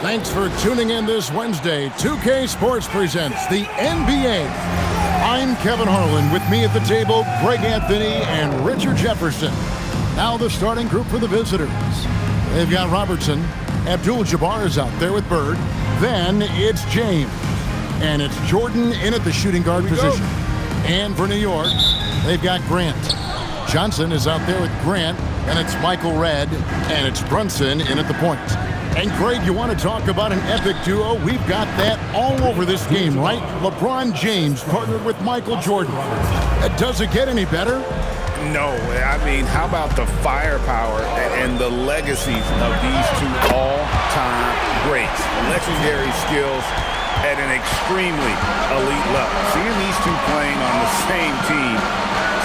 Thanks for tuning in this Wednesday. 2K Sports presents the NBA. I'm Kevin Harlan. With me at the table, Greg Anthony and Richard Jefferson. Now the starting group for the visitors. They've got Robertson. Abdul-Jabbar is out there with Bird. Then it's James. And it's Jordan in at the shooting guard position. And for New York, they've got Grant. Johnson is out there with Grant. And it's Michael Redd. And it's Brunson in at the point. And Greg, you want to talk about an epic duo? We've got that all over this game, right? LeBron James partnered with Michael Jordan. Does it get any better? No. I mean, how about the firepower and the legacies of these two all-time greats? Legendary skills at an extremely elite level. Seeing these two playing on the same team,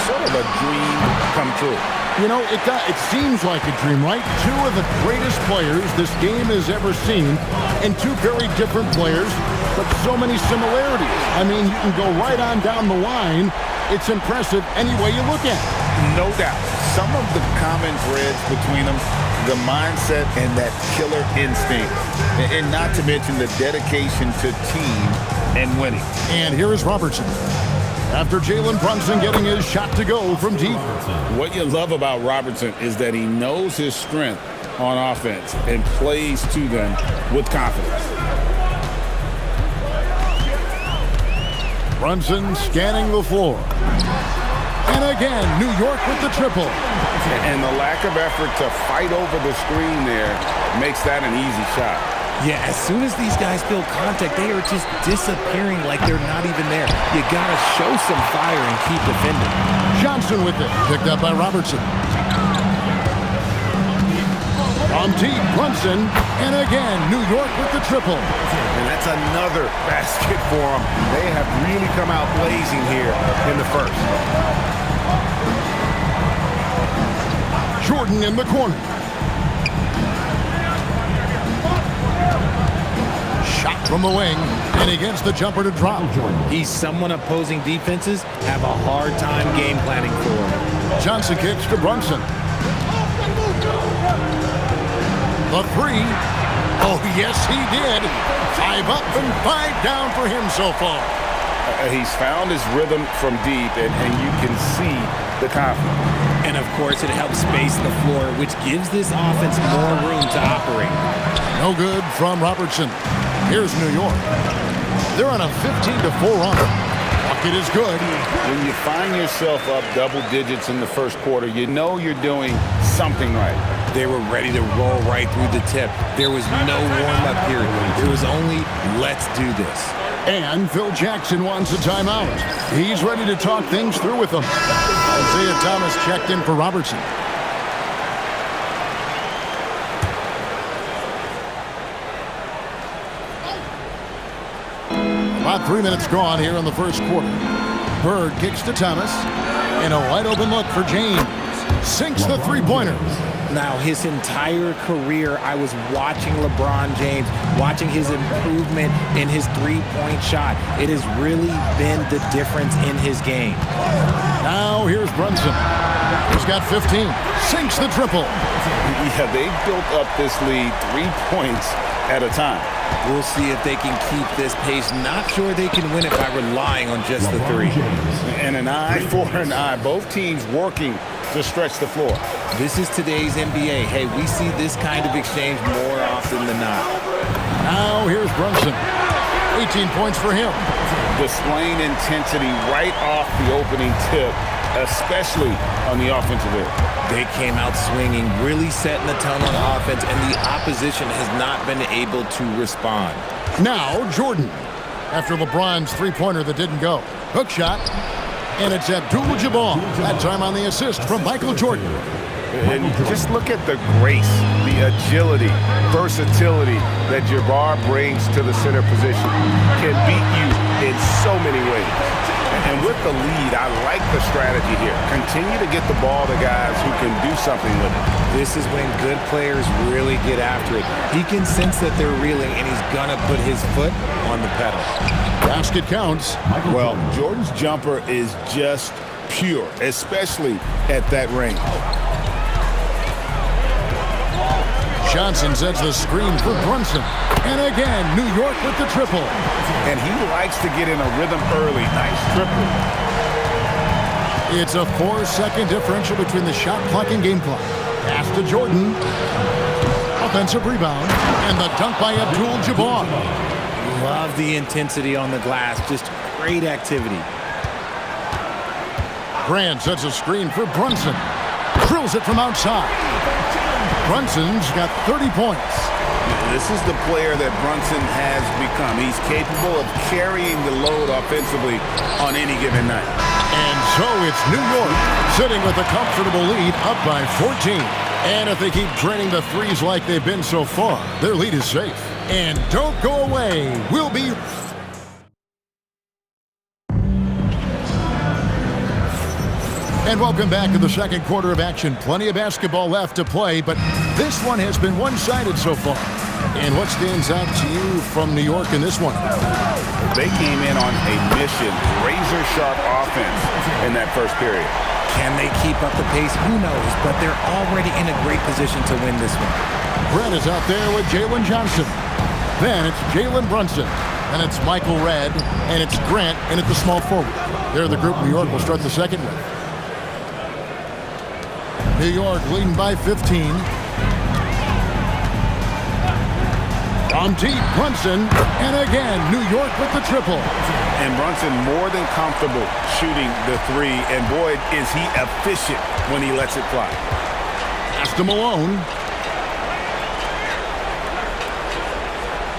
sort of a dream come true. You know, it seems like a dream, right? Two of the greatest players this game has ever seen, and two very different players, but so many similarities. I mean, you can go right on down the line. It's impressive any way you look at it. No doubt. Some of the common threads between them, the mindset and that killer instinct, and not to mention the dedication to team and winning. And here is Robertson. After Jalen Brunson getting his shot to go from deep. What you love about Robertson is that he knows his strength on offense and plays to them with confidence. Brunson scanning the floor. And again, New York with the triple. And the lack of effort to fight over the screen there makes that an easy shot. Yeah, as soon as these guys feel contact, they are just disappearing like they're not even there. You gotta show some fire and keep defending. Johnson with it, picked up by Robertson. On deep, Brunson, and again, New York with the triple. And that's another basket for them. They have really come out blazing here in the first. Jordan in the corner. Shot from the wing, and he gets the jumper to drop. He's someone opposing defenses have a hard time game planning for. Johnson kicks to Brunson. The three. Oh, yes, he did. 5 up and 5 down for him so far. He's found his rhythm from deep, and you can see the confidence. And, of course, it helps space the floor, which gives this offense more room to operate. No good from Robertson. Here's New York. They're on a 15-4 run. Bucket is good. When you find yourself up double digits in the first quarter, you know you're doing something right. They were ready to roll right through the tip. There was no warm-up period. It was only, let's do this. And Phil Jackson wants a timeout. He's ready to talk things through with them. Isaiah Thomas checked in for Robertson. About 3 minutes gone here in the first quarter. Bird kicks to Thomas. And a wide open look for James. Sinks the three-pointer. Now, his entire career, I was watching LeBron James, watching his improvement in his three-point shot. It has really been the difference in his game. Now here's Brunson. He's got 15. Sinks the triple. Yeah, they built up this lead 3 points at a time. We'll see if they can keep this pace. Not sure they can win it by relying on just the three. And an eye for an eye. Both teams working to stretch the floor. This is today's NBA. Hey, we see this kind of exchange more often than not. Now here's Brunson. 18 points for him. Displaying intensity right off the opening tip, especially on the offensive end. They came out swinging, really setting the tone on offense, and the opposition has not been able to respond. Now Jordan. After LeBron's three-pointer that didn't go. Hook shot. And it's Abdul-Jabbar. That time on the assist from Michael Jordan. And just look at the grace, the agility, versatility that Jabbar brings to the center position. Can beat you in so many ways. And with the lead, I like the strategy here. Continue to get the ball to guys who can do something with it. This is when good players really get after it. He can sense that they're reeling, and he's going to put his foot on the pedal. Basket counts. Well, Jordan's jumper is just pure, especially at that range. Johnson sets the screen for Brunson. And again, New York with the triple. And he likes to get in a rhythm early. Nice triple. It's a 4-second differential between the shot clock and game clock. Pass to Jordan. Offensive rebound. And the dunk by Abdul-Jabbar. Love the intensity on the glass. Just great activity. Grant sets a screen for Brunson. Drills it from outside. Brunson's got 30 points. This is the player that Brunson has become. He's capable of carrying the load offensively on any given night. And so it's New York sitting with a comfortable lead up by 14. And if they keep draining the threes like they've been so far, their lead is safe. And don't go away. We'll be... And welcome back to the second quarter of action. Plenty of basketball left to play, but this one has been one-sided so far. And what stands out to you from New York in this one? They came in on a mission, razor-sharp offense in that first period. Can they keep up the pace? Who knows, but they're already in a great position to win this one. Brett is out there with Jalen Johnson. Then it's Jalen Brunson. And it's Michael Redd. And it's Grant in at the small forward. They're the group New York will start the second with. New York leading by 15. From deep, Brunson. And again, New York with the triple. And Brunson more than comfortable shooting the three. And boy, is he efficient when he lets it fly. Pass to Malone.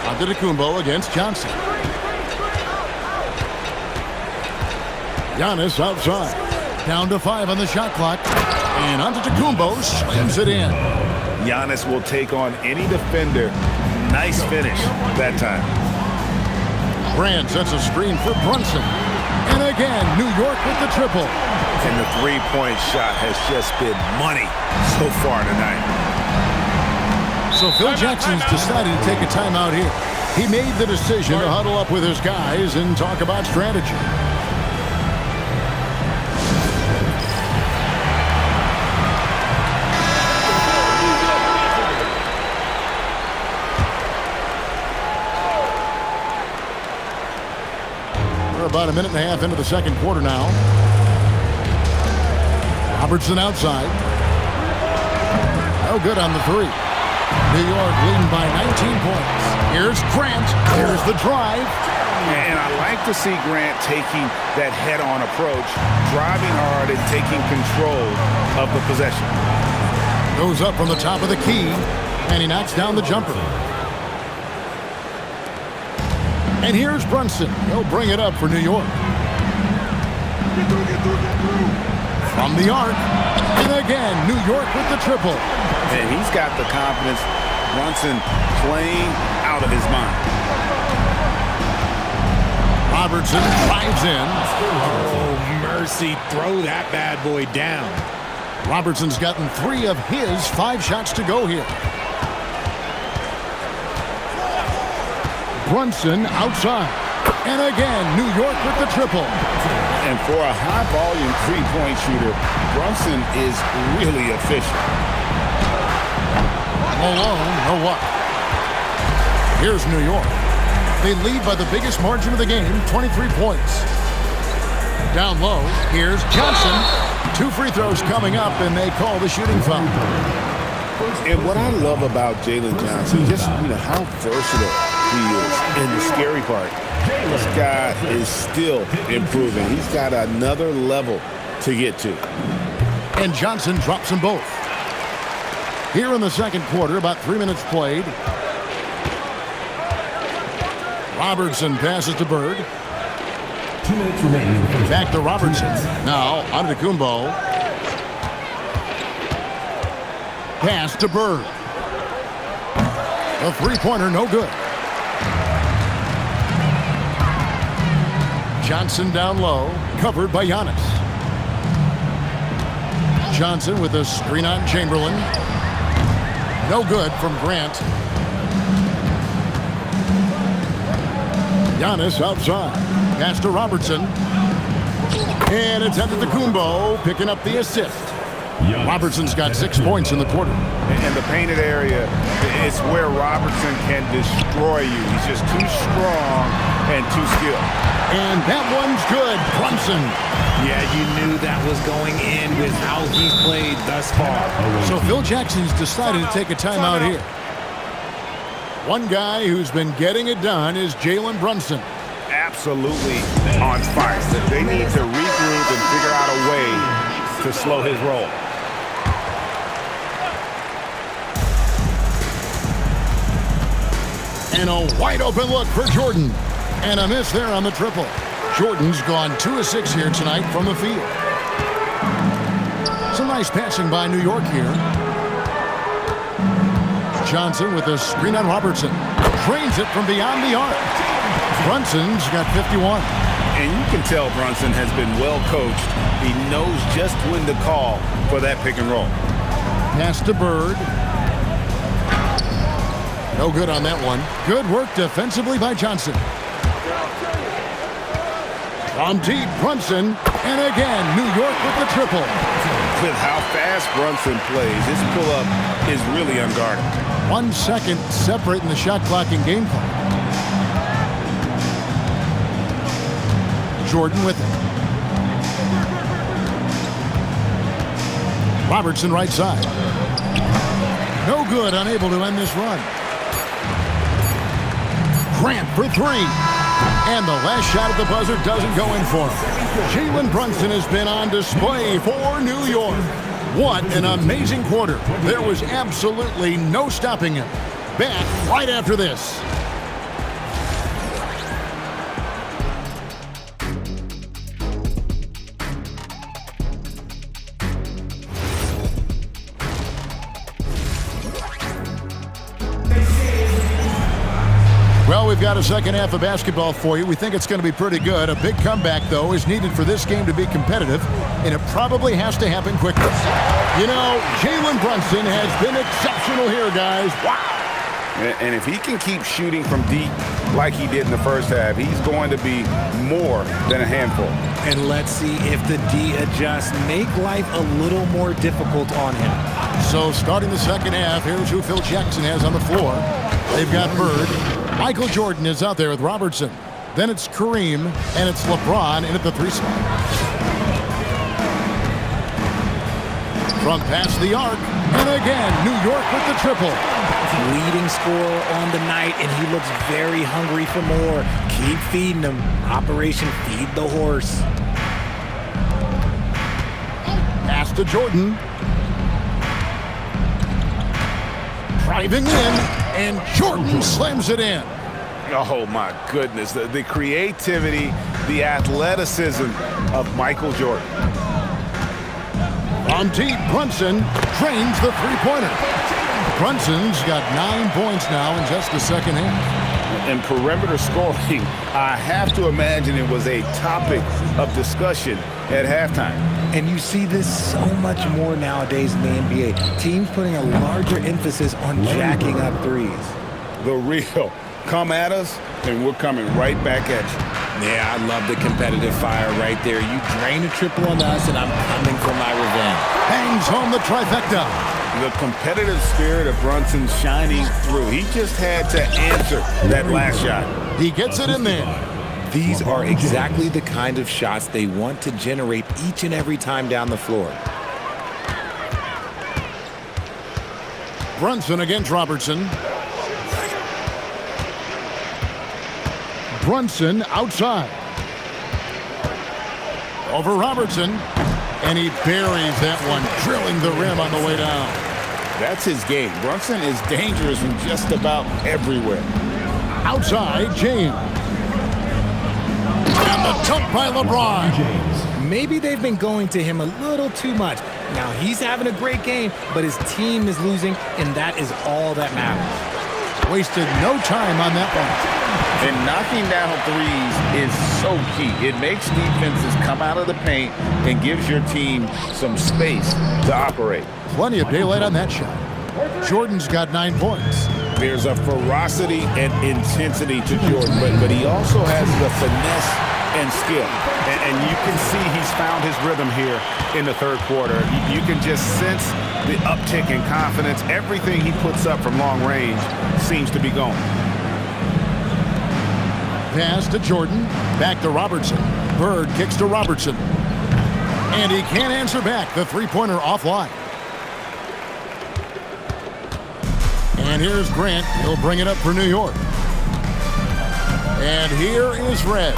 Antetokounmpo against Johnson. Giannis outside. Down to 5 on the shot clock. And Antetokounmpo slams it in. Giannis will take on any defender. Nice finish that time. Grant sets a screen for Brunson. And again, New York with the triple. And the three-point shot has just been money so far tonight. So Phil Jackson's decided to take a timeout here. He made the decision to huddle up with his guys and talk about strategy. We're about a minute and a half into the second quarter now. Robertson outside. No good on the three. New York leading by 19 points. Here's Grant. Here's the drive. And I like to see Grant taking that head-on approach, driving hard and taking control of the possession. Goes up from the top of the key, and he knocks down the jumper. And here's Brunson. He'll bring it up for New York. From the arc. And again, New York with the triple. And he's got the confidence. Brunson playing out of his mind. Robertson drives in. Oh, mercy. Throw that bad boy down. Robertson's gotten 3 of his 5 shots to go here. Brunson outside. And again, New York with the triple. And for a high-volume three-point shooter, Brunson is really efficient. Malone, or what? Here's New York. They lead by the biggest margin of the game, 23 points. Down low, here's Johnson. 2 free throws coming up, and they call the shooting foul. And what I love about Jalen Johnson, just how versatile he is. And the scary part, this guy is still improving. He's got another level to get to. And Johnson drops them both. Here in the second quarter, about 3 minutes played. Robertson passes to Bird. 2 minutes remaining. Back to Robertson. Now, Antetokounmpo. Pass to Bird. A three-pointer, no good. Johnson down low, covered by Giannis. Johnson with a screen on Chamberlain. No good from Grant. Giannis outside. Pass to Robertson. And it's Antetokounmpo picking up the assist. Robertson's got 6 points in the quarter. And the painted area is where Robertson can destroy you. He's just too strong and too skilled. And that one's good. Brunson. Yeah, you knew that was going in with how he's played thus far. So Phil Jackson's decided to take a timeout here. One guy who's been getting it done is Jalen Brunson. Absolutely on fire. They need to regroup and figure out a way to slow his roll. And a wide open look for Jordan. And a miss there on the triple. Jordan's gone 2 of 6 here tonight from the field. Some nice passing by New York here. Johnson with a screen on Robertson. Drains it from beyond the arc. Brunson's got 51. And you can tell Brunson has been well coached. He knows just when to call for that pick and roll. Pass to Bird. No good on that one. Good work defensively by Johnson. From deep, Brunson. And again, New York with the triple. With how fast Brunson plays, his pull-up is really unguarded. 1 second separating the shot clock and game clock. Jordan with it. Robertson right side. No good, unable to end this run. Grant for 3. And the last shot at the buzzer doesn't go in for him. Jalen Brunson has been on display for New York. What an amazing quarter. There was absolutely no stopping him. Back right after this. Well, we've got a second half of basketball for you. We think it's going to be pretty good. A big comeback, though, is needed for this game to be competitive, and it probably has to happen quickly. You know, Jalen Brunson has been exceptional here, guys. Wow. And if he can keep shooting from deep like he did in the first half, he's going to be more than a handful. And let's see if the D adjusts, make life a little more difficult on him. So starting the second half, here's who Phil Jackson has on the floor. They've got Bird. Michael Jordan is out there with Robertson. Then it's Kareem, and it's LeBron in at the 3 spot. From past the arc, and again, New York with the triple. Leading scorer on the night, and he looks very hungry for more. Keep feeding him. Operation Feed the Horse. Pass to Jordan. Driving in, and Jordan slams it in. Oh, my goodness. The creativity, the athleticism of Michael Jordan. On deep, Brunson drains the three-pointer. Brunson's got 9 points now in just the second half. And perimeter scoring, I have to imagine it was a topic of discussion at halftime. And you see this so much more nowadays in the NBA. Teams putting a larger emphasis on jacking up threes. The real come at us, and we're coming right back at you. Yeah, I love the competitive fire right there. You drain a triple on us, and I'm coming for my revenge. Hangs home the trifecta. The competitive spirit of Brunson shining through. He just had to answer that last shot. He gets it in there. These are exactly the kind of shots they want to generate each and every time down the floor. Brunson against Robertson. Brunson outside. Over Robertson. And he buries that one, drilling the rim on the way down. That's his game. Brunson is dangerous from just about everywhere. Outside, James. And the dunk by LeBron. Maybe they've been going to him a little too much. Now, he's having a great game, but his team is losing, and that is all that matters. Wasted no time on that one. And knocking down threes is so key. It makes defenses come out of the paint and gives your team some space to operate. Plenty of daylight on that shot. Jordan's got 9 points. There's a ferocity and intensity to Jordan, but he also has the finesse and skill. And you can see he's found his rhythm here in the third quarter. You can just sense the uptick in confidence. Everything he puts up from long range seems to be going. Pass to Jordan. Back to Robertson. Bird kicks to Robertson. And he can't answer back. The three-pointer offline. And here's Grant. He'll bring it up for New York. And here is Red.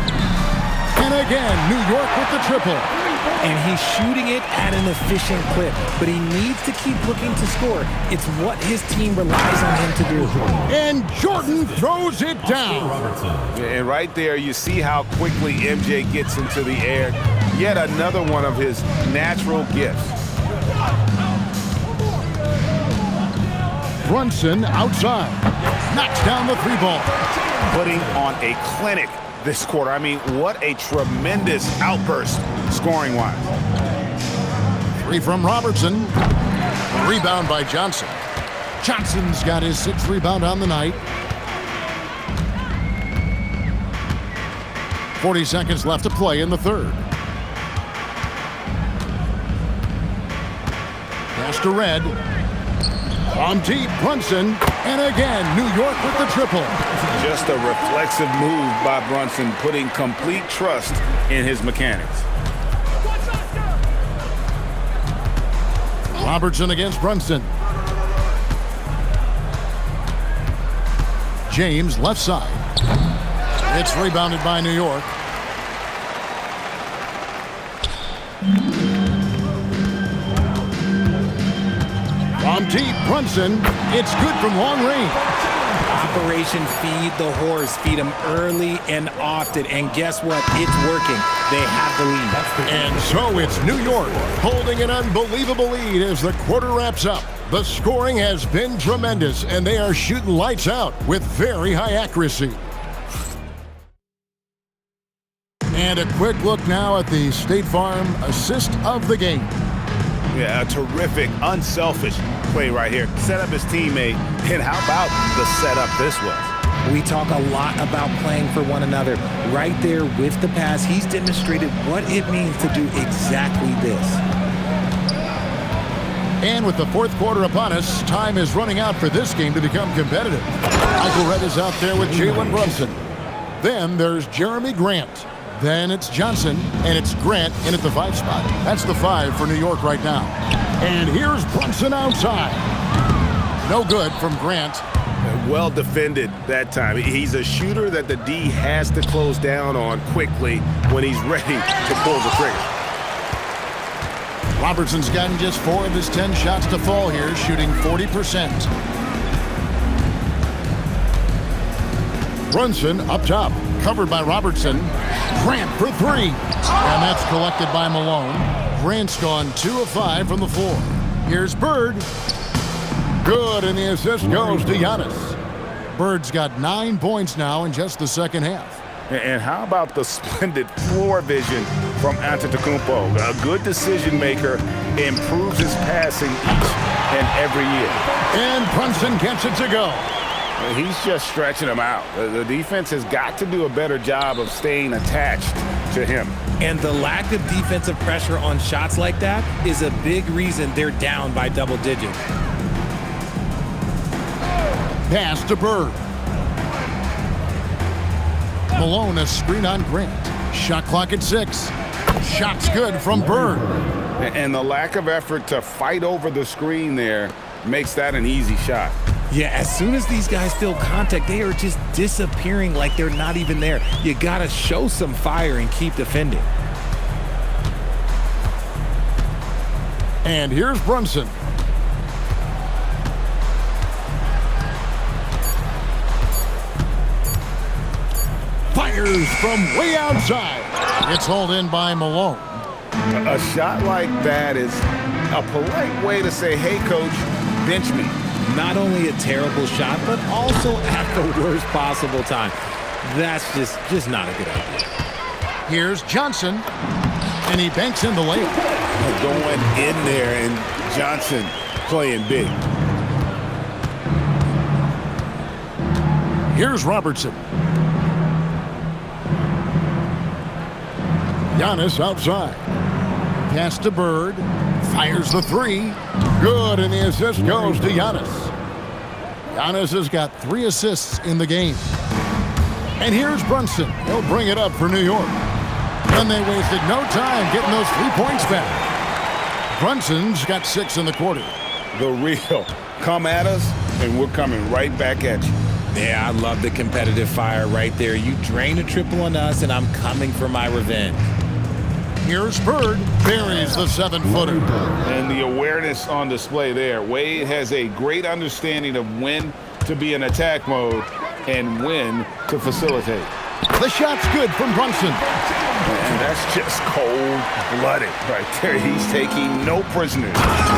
And again, New York with the triple. And he's shooting it at an efficient clip, but he needs to keep looking to score. It's what his team relies on him to do. And Jordan throws it down. And right there, you see how quickly MJ gets into the air. Yet another one of his natural gifts. Brunson outside. Knocks down the three ball. Putting on a clinic this quarter. I mean, what a tremendous outburst scoring-wise. Three from Robertson. Rebound by Johnson. Johnson's got his sixth rebound on the night. 40 seconds left to play in the third. Pass to Red. On deep, Brunson. And again, New York with the triple. Just a reflexive move by Brunson, putting complete trust in his mechanics. Robertson against Brunson. James left side. It's rebounded by New York. From deep, Brunson. It's good from long range. Operation Feed the Horse. Feed him early and often. And guess what? It's working. They have the lead. And so it's New York holding an unbelievable lead as the quarter wraps up. The scoring has been tremendous, and they are shooting lights out with very high accuracy. And a quick look now at the State Farm assist of the game. Yeah, a terrific, unselfish play right here. Set up his teammate, and how about the setup this was? We talk a lot about playing for one another. Right there with the pass, he's demonstrated what it means to do exactly this. And with the fourth quarter upon us, time is running out for this game to become competitive. Michael Red is out there with Jalen Brunson. Then there's Jeremy Grant. Then it's Johnson, and it's Grant in at the 5 spot. That's the 5 for New York right now. And here's Brunson outside. No good from Grant. Well defended that time. He's a shooter that the D has to close down on quickly when he's ready to pull the trigger. Robertson's gotten just 4 of his 10 shots to fall here, shooting 40%. Brunson up top, covered by Robertson. Grant for 3. And that's collected by Malone. Grant's gone 2 of 5 from the floor. Here's Bird. Good, and the assist goes to Giannis. Bird's got 9 points now in just the second half. And how about the splendid floor vision from Antetokounmpo? A good decision maker, improves his passing each and every year. And Brunson gets it to go. He's just stretching him out. The defense has got to do a better job of staying attached to him. And the lack of defensive pressure on shots like that is a big reason they're down by double digits. Pass to Bird. Malone, a screen on Grant. Shot clock at 6. Shot's good from Bird. And the lack of effort to fight over the screen there makes that an easy shot. Yeah, as soon as these guys feel contact, they are just disappearing like they're not even there. You got to show some fire and keep defending. And here's Brunson. Fires from way outside. It's hauled in by Malone. A shot like that is a polite way to say, hey, coach, bench me. Not only a terrible shot, but also at the worst possible time. That's just not a good idea. Here's Johnson, and he banks in the layup. Going in there, and Johnson playing big. Here's Robertson. Giannis outside. Pass to Bird. Fires the three. Good, and the assist goes to Giannis. Giannis has got 3 assists in the game. And here's Brunson. He'll bring it up for New York. And they wasted no time getting those 3 points back. Brunson's got 6 in the quarter. The real. Come at us, and we're coming right back at you. Yeah, I love the competitive fire right there. You drain a triple on us, and I'm coming for my revenge. Here's Bird, buries the 7-footer. And the awareness on display there. Wade has a great understanding of when to be in attack mode and when to facilitate. The shot's good from Brunson. And that's just cold-blooded right there. He's taking no prisoners.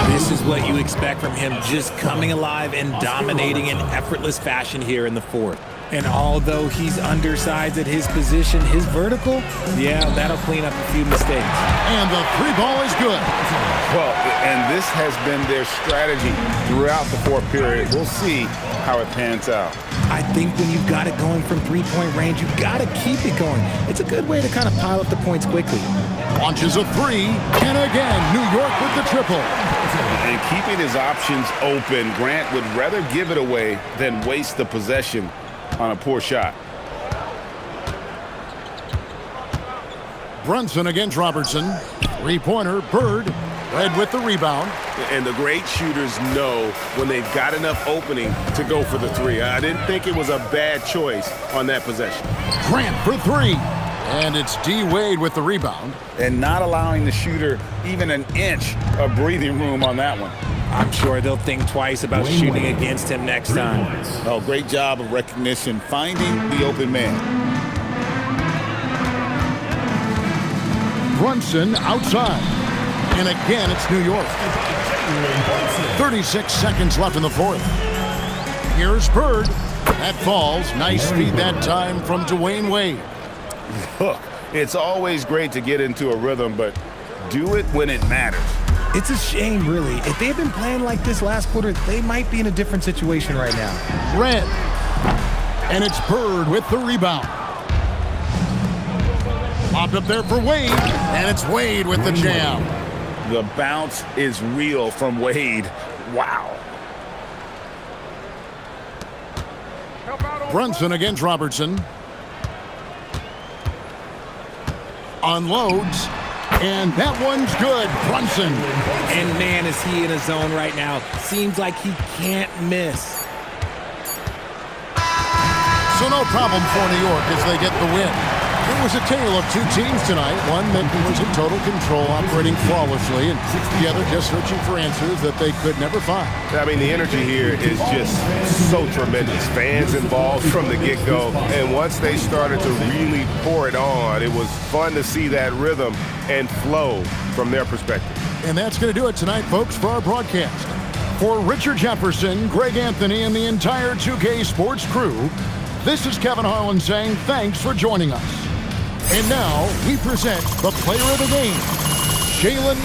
This is what you expect from him, just coming alive and dominating in effortless fashion here in the fourth. And although he's undersized at his position, his vertical, yeah, that'll clean up a few mistakes. And the 3-ball is good. Well, and this has been their strategy throughout the fourth period. We'll see how it pans out. I think when you've got it going from 3-point range, you've got to keep it going. It's a good way to kind of pile up the points quickly. Launches a 3, and again, New York with the triple. And keeping his options open, Grant would rather give it away than waste the possession on a poor shot. Brunson against Robertson. 3-pointer, Bird, led with the rebound. And the great shooters know when they've got enough opening to go for the 3. I didn't think it was a bad choice on that possession. Grant for 3. And it's D. Wade with the rebound. And not allowing the shooter even an inch of breathing room on that one. I'm sure they'll think twice about shooting against him next time. Oh, great job of recognition, finding the open man. Brunson outside. And again, it's New York. 36 seconds left in the fourth. Here's Bird. That falls. Nice feed that time from Dwayne Wade. Look, it's always great to get into a rhythm, but do it when it matters. It's a shame, really. If they had been playing like this last quarter, they might be in a different situation right now. Red. And it's Bird with the rebound. Popped up there for Wade, and it's Wade with the jam. The bounce is real from Wade. Wow. Brunson against Robertson. Unloads, and that one's good. Brunson. And man, is he in a zone right now. Seems like he can't miss. So no problem for New York as they get the win. It was a tale of 2 teams tonight. One that was in total control, operating flawlessly, and the other just searching for answers that they could never find. I mean, the energy here is just so tremendous. Fans involved from the get-go, and once they started to really pour it on, it was fun to see that rhythm and flow from their perspective. And that's going to do it tonight, folks, for our broadcast. For Richard Jefferson, Greg Anthony, and the entire 2K Sports crew, this is Kevin Harlan saying thanks for joining us. And now we present the player of the game, Jalen